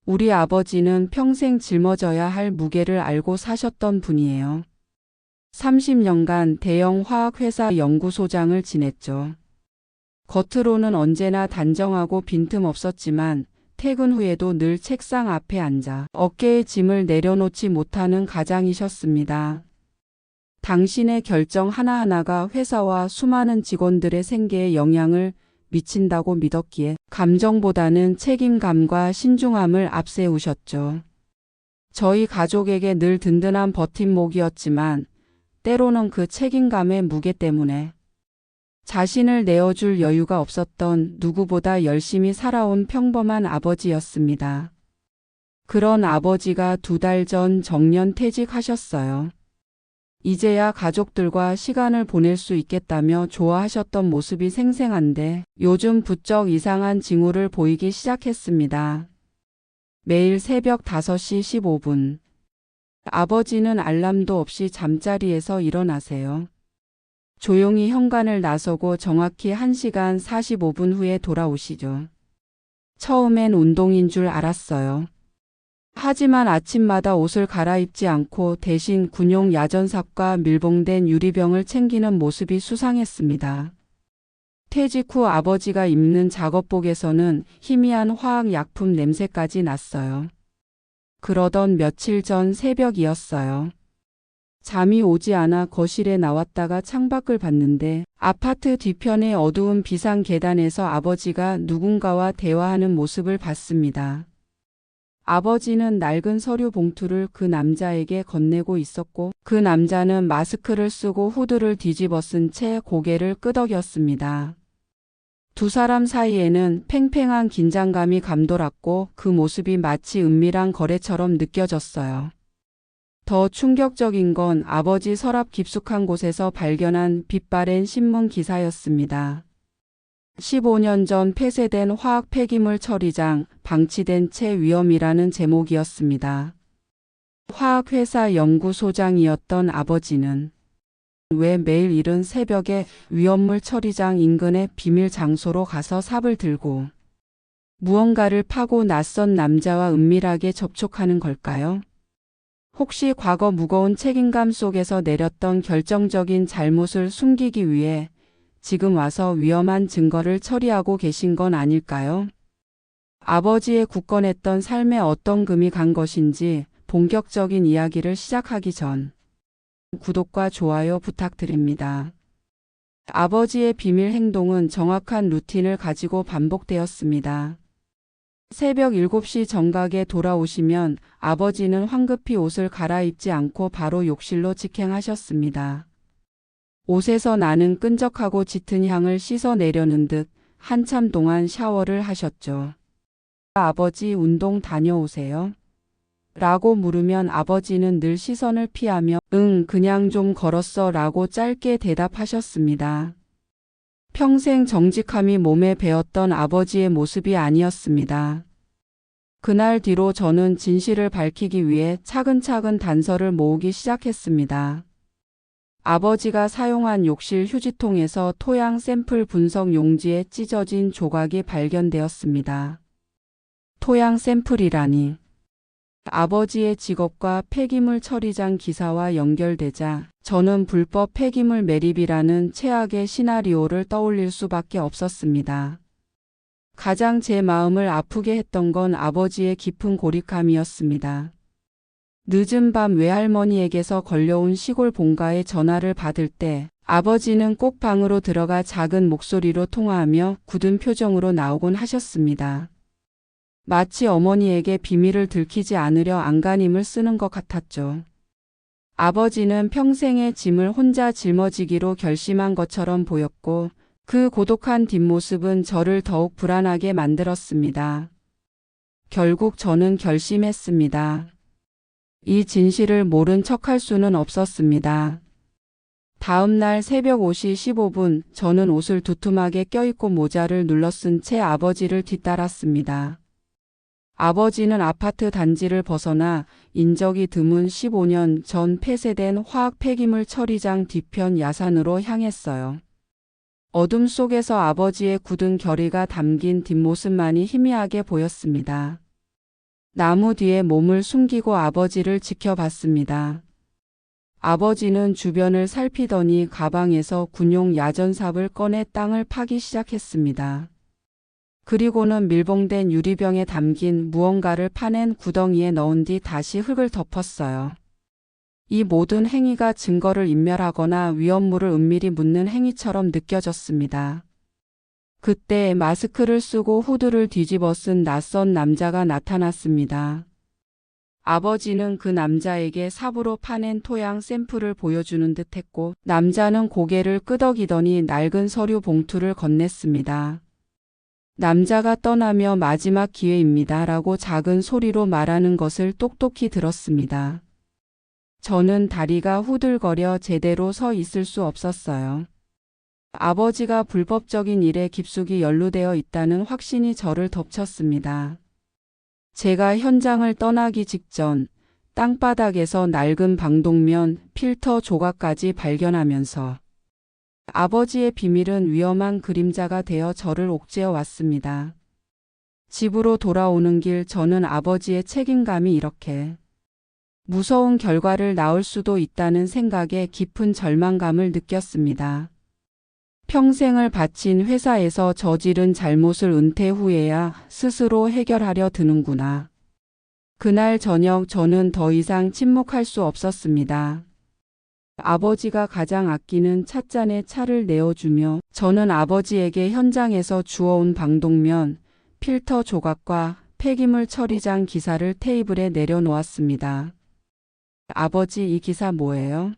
우리 아버지는 평생 짊어져야 할 무게를 알고 사셨던 분이에요. 30년간 대형 화학회사 연구소장을 지냈죠. 겉으로는 언제나 단정하고 빈틈없었지만 퇴근 후에도 늘 책상 앞에 앉아 어깨에 짐을 내려놓지 못하는 가장이셨습니다. 당신의 결정 하나하나가 회사와 수많은 직원들의 생계에 영향을 미친다고 믿었기에 감정보다는 책임감과 신중함을 앞세우셨죠. 저희 가족에게 늘 든든한 버팀목이었지만 때로는 그 책임감의 무게 때문에 자신을 내어줄 여유가 없었던 누구보다 열심히 살아온 평범한 아버지였습니다. 그런 아버지가 2달 전 정년 퇴직하셨어요. 이제야 가족들과 시간을 보낼 수 있겠다며 좋아하셨던 모습이 생생한데 요즘 부쩍 이상한 징후를 보이기 시작했습니다. 매일 새벽 5시 15분. 아버지는 알람도 없이 잠자리에서 일어나세요. 조용히 현관을 나서고 정확히 1시간 45분 후에 돌아오시죠. 처음엔 운동인 줄 알았어요. 하지만 아침마다 옷을 갈아입지 않고 대신 군용 야전삽과 밀봉된 유리병을 챙기는 모습이 수상했습니다. 퇴직 후 아버지가 입는 작업복에서는 희미한 화학약품 냄새까지 났어요. 그러던 며칠 전 새벽이었어요. 잠이 오지 않아 거실에 나왔다가 창밖을 봤는데 아파트 뒤편의 어두운 비상 계단에서 아버지가 누군가와 대화하는 모습을 봤습니다. 아버지는 낡은 서류 봉투를 그 남자에게 건네고 있었고 그 남자는 마스크를 쓰고 후드를 뒤집어 쓴 채 고개를 끄덕였습니다. 두 사람 사이에는 팽팽한 긴장감이 감돌았고 그 모습이 마치 은밀한 거래처럼 느껴졌어요. 더 충격적인 건 아버지 서랍 깊숙한 곳에서 발견한 빛바랜 신문 기사였습니다. 15년 전 폐쇄된 화학 폐기물 처리장, 방치된 채 위험이라는 제목이었습니다. 화학회사 연구소장이었던 아버지는 왜 매일 이른 새벽에 위험물 처리장 인근의 비밀 장소로 가서 삽을 들고 무언가를 파고 낯선 남자와 은밀하게 접촉하는 걸까요? 혹시 과거 무거운 책임감 속에서 내렸던 결정적인 잘못을 숨기기 위해 지금 와서 위험한 증거를 처리하고 계신 건 아닐까요? 아버지의 굳건했던 삶에 어떤 금이 간 것인지 본격적인 이야기를 시작하기 전 구독과 좋아요 부탁드립니다. 아버지의 비밀 행동은 정확한 루틴을 가지고 반복되었습니다. 새벽 7시 정각에 돌아오시면 아버지는 황급히 옷을 갈아입지 않고 바로 욕실로 직행하셨습니다. 옷에서 나는 끈적하고 짙은 향을 씻어내려는 듯 한참 동안 샤워를 하셨죠. 아버지 운동 다녀오세요? 라고 물으면 아버지는 늘 시선을 피하며 응, 그냥 좀 걸었어 라고 짧게 대답하셨습니다. 평생 정직함이 몸에 배었던 아버지의 모습이 아니었습니다. 그날 뒤로 저는 진실을 밝히기 위해 차근차근 단서를 모으기 시작했습니다. 아버지가 사용한 욕실 휴지통에서 토양 샘플 분석 용지에 찢어진 조각이 발견되었습니다. 토양 샘플이라니. 아버지의 직업과 폐기물 처리장 기사와 연결되자 저는 불법 폐기물 매립이라는 최악의 시나리오를 떠올릴 수밖에 없었습니다. 가장 제 마음을 아프게 했던 건 아버지의 깊은 고립감이었습니다. 늦은 밤 외할머니에게서 걸려온 시골 본가의 전화를 받을 때 아버지는 꼭 방으로 들어가 작은 목소리로 통화하며 굳은 표정으로 나오곤 하셨습니다. 마치 어머니에게 비밀을 들키지 않으려 안간힘을 쓰는 것 같았죠. 아버지는 평생의 짐을 혼자 짊어지기로 결심한 것처럼 보였고 그 고독한 뒷모습은 저를 더욱 불안하게 만들었습니다. 결국 저는 결심했습니다. 이 진실을 모른 척할 수는 없었습니다. 다음 날 새벽 5시 15분 저는 옷을 두툼하게 껴입고 모자를 눌러쓴 채 아버지를 뒤따랐습니다. 아버지는 아파트 단지를 벗어나 인적이 드문 15년 전 폐쇄된 화학 폐기물 처리장 뒤편 야산으로 향했어요. 어둠 속에서 아버지의 굳은 결의가 담긴 뒷모습만이 희미하게 보였습니다. 나무 뒤에 몸을 숨기고 아버지를 지켜봤습니다. 아버지는 주변을 살피더니 가방에서 군용 야전삽을 꺼내 땅을 파기 시작했습니다. 그리고는 밀봉된 유리병에 담긴 무언가를 파낸 구덩이에 넣은 뒤 다시 흙을 덮었어요. 이 모든 행위가 증거를 인멸하거나 위험물을 은밀히 묻는 행위처럼 느껴졌습니다. 그때 마스크를 쓰고 후드를 뒤집어 쓴 낯선 남자가 나타났습니다. 아버지는 그 남자에게 삽으로 파낸 토양 샘플을 보여주는 듯 했고, 남자는 고개를 끄덕이더니 낡은 서류 봉투를 건넸습니다. 남자가 떠나며 마지막 기회입니다 라고 작은 소리로 말하는 것을 똑똑히 들었습니다. 저는 다리가 후들거려 제대로 서 있을 수 없었어요. 아버지가 불법적인 일에 깊숙이 연루되어 있다는 확신이 저를 덮쳤습니다. 제가 현장을 떠나기 직전 땅바닥에서 낡은 방독면, 필터 조각까지 발견하면서 아버지의 비밀은 위험한 그림자가 되어 저를 옥죄어 왔습니다. 집으로 돌아오는 길 저는 아버지의 책임감이 이렇게 무서운 결과를 낳을 수도 있다는 생각에 깊은 절망감을 느꼈습니다. 평생을 바친 회사에서 저지른 잘못을 은퇴 후에야 스스로 해결하려 드는구나. 그날 저녁 저는 더 이상 침묵할 수 없었습니다. 아버지가 가장 아끼는 찻잔에 차를 내어주며 저는 아버지에게 현장에서 주워온 방독면, 필터 조각과 폐기물 처리장 기사를 테이블에 내려놓았습니다. 아버지, 이 기사 뭐예요?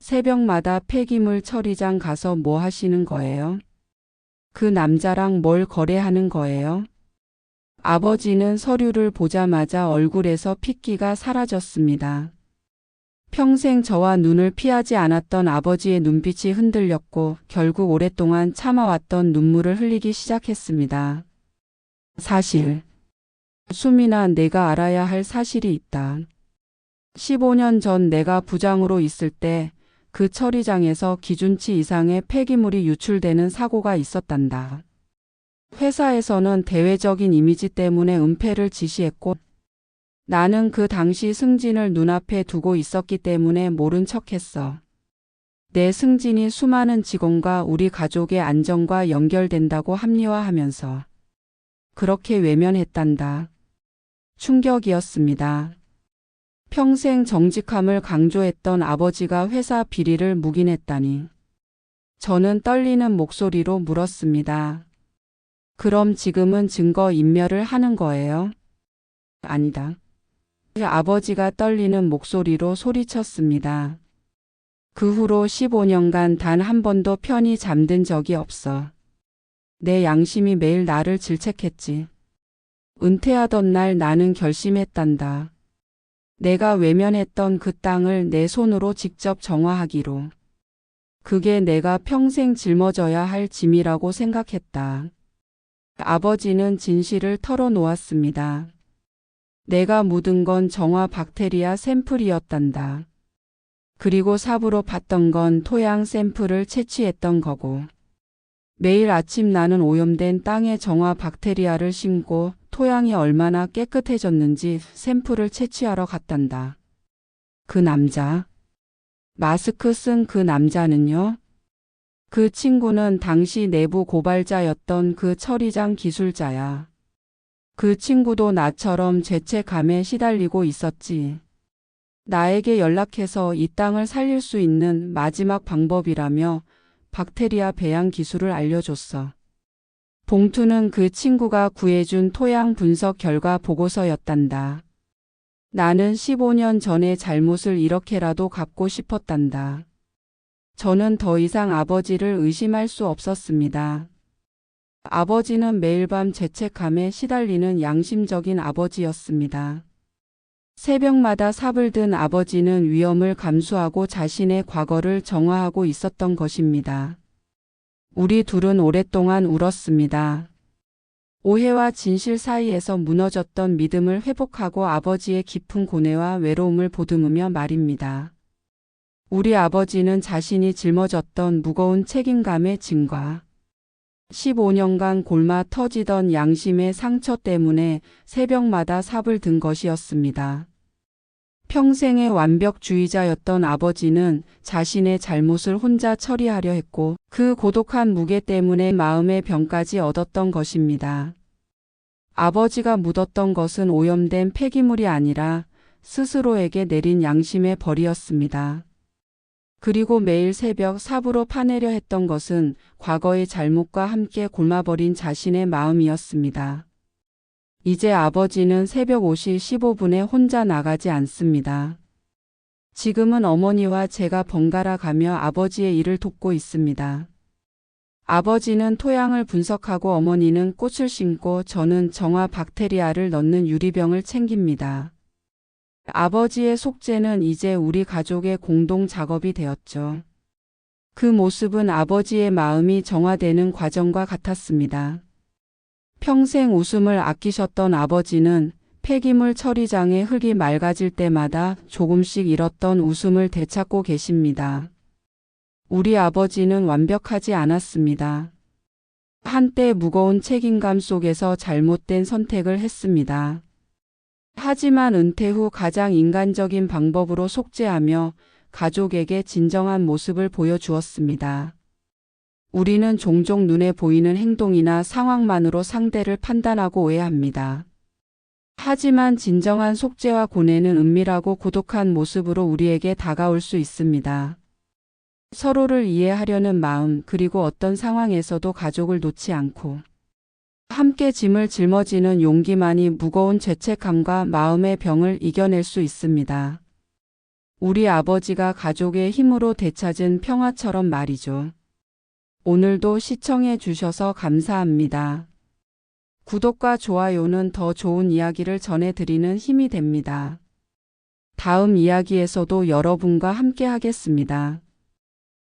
새벽마다 폐기물 처리장 가서 뭐 하시는 거예요? 그 남자랑 뭘 거래하는 거예요? 아버지는 서류를 보자마자 얼굴에서 핏기가 사라졌습니다. 평생 저와 눈을 피하지 않았던 아버지의 눈빛이 흔들렸고 결국 오랫동안 참아왔던 눈물을 흘리기 시작했습니다. 사실, 수민아, 내가 알아야 할 사실이 있다. 15년 전 내가 부장으로 있을 때 그 처리장에서 기준치 이상의 폐기물이 유출되는 사고가 있었단다. 회사에서는 대외적인 이미지 때문에 은폐를 지시했고 나는 그 당시 승진을 눈앞에 두고 있었기 때문에 모른 척했어. 내 승진이 수많은 직원과 우리 가족의 안전과 연결된다고 합리화하면서 그렇게 외면했단다. 충격이었습니다. 평생 정직함을 강조했던 아버지가 회사 비리를 묵인했다니. 저는 떨리는 목소리로 물었습니다. 그럼 지금은 증거 인멸을 하는 거예요? 아니다. 아버지가 떨리는 목소리로 소리쳤습니다. 그 후로 15년간 단 한 번도 편히 잠든 적이 없어. 내 양심이 매일 나를 질책했지. 은퇴하던 날 나는 결심했단다. 내가 외면했던 그 땅을 내 손으로 직접 정화하기로. 그게 내가 평생 짊어져야 할 짐이라고 생각했다. 아버지는 진실을 털어놓았습니다. 내가 묻은 건 정화 박테리아 샘플이었단다. 그리고 삽으로 봤던 건 토양 샘플을 채취했던 거고. 매일 아침 나는 오염된 땅에 정화 박테리아를 심고 토양이 얼마나 깨끗해졌는지 샘플을 채취하러 갔단다. 그 남자, 마스크 쓴 그 남자는요? 그 친구는 당시 내부 고발자였던 그 처리장 기술자야. 그 친구도 나처럼 죄책감에 시달리고 있었지. 나에게 연락해서 이 땅을 살릴 수 있는 마지막 방법이라며 박테리아 배양 기술을 알려줬어. 봉투는 그 친구가 구해준 토양 분석 결과 보고서였단다. 나는 15년 전의 잘못을 이렇게라도 갚고 싶었단다. 저는 더 이상 아버지를 의심할 수 없었습니다. 아버지는 매일 밤 죄책감에 시달리는 양심적인 아버지였습니다. 새벽마다 삽을 든 아버지는 위험을 감수하고 자신의 과거를 정화하고 있었던 것입니다. 우리 둘은 오랫동안 울었습니다. 오해와 진실 사이에서 무너졌던 믿음을 회복하고 아버지의 깊은 고뇌와 외로움을 보듬으며 말입니다. 우리 아버지는 자신이 짊어졌던 무거운 책임감의 짐과 15년간 골마 터지던 양심의 상처 때문에 새벽마다 삽을 든 것이었습니다. 평생의 완벽주의자였던 아버지는 자신의 잘못을 혼자 처리하려 했고 그 고독한 무게 때문에 마음의 병까지 얻었던 것입니다. 아버지가 묻었던 것은 오염된 폐기물이 아니라 스스로에게 내린 양심의 벌이었습니다. 그리고 매일 새벽 삽으로 파내려 했던 것은 과거의 잘못과 함께 골마버린 자신의 마음이었습니다. 이제 아버지는 새벽 5시 15분에 혼자 나가지 않습니다. 지금은 어머니와 제가 번갈아 가며 아버지의 일을 돕고 있습니다. 아버지는 토양을 분석하고 어머니는 꽃을 심고 저는 정화 박테리아를 넣는 유리병을 챙깁니다. 아버지의 속죄는 이제 우리 가족의 공동 작업이 되었죠. 그 모습은 아버지의 마음이 정화되는 과정과 같았습니다. 평생 웃음을 아끼셨던 아버지는 폐기물 처리장의 흙이 맑아질 때마다 조금씩 잃었던 웃음을 되찾고 계십니다. 우리 아버지는 완벽하지 않았습니다. 한때 무거운 책임감 속에서 잘못된 선택을 했습니다. 하지만 은퇴 후 가장 인간적인 방법으로 속죄하며 가족에게 진정한 모습을 보여주었습니다. 우리는 종종 눈에 보이는 행동이나 상황만으로 상대를 판단하고 오해합니다. 하지만 진정한 속죄와 고뇌는 은밀하고 고독한 모습으로 우리에게 다가올 수 있습니다. 서로를 이해하려는 마음, 그리고 어떤 상황에서도 가족을 놓지 않고 함께 짐을 짊어지는 용기만이 무거운 죄책감과 마음의 병을 이겨낼 수 있습니다. 우리 아버지가 가족의 힘으로 되찾은 평화처럼 말이죠. 오늘도 시청해 주셔서 감사합니다. 구독과 좋아요는 더 좋은 이야기를 전해드리는 힘이 됩니다. 다음 이야기에서도 여러분과 함께 하겠습니다.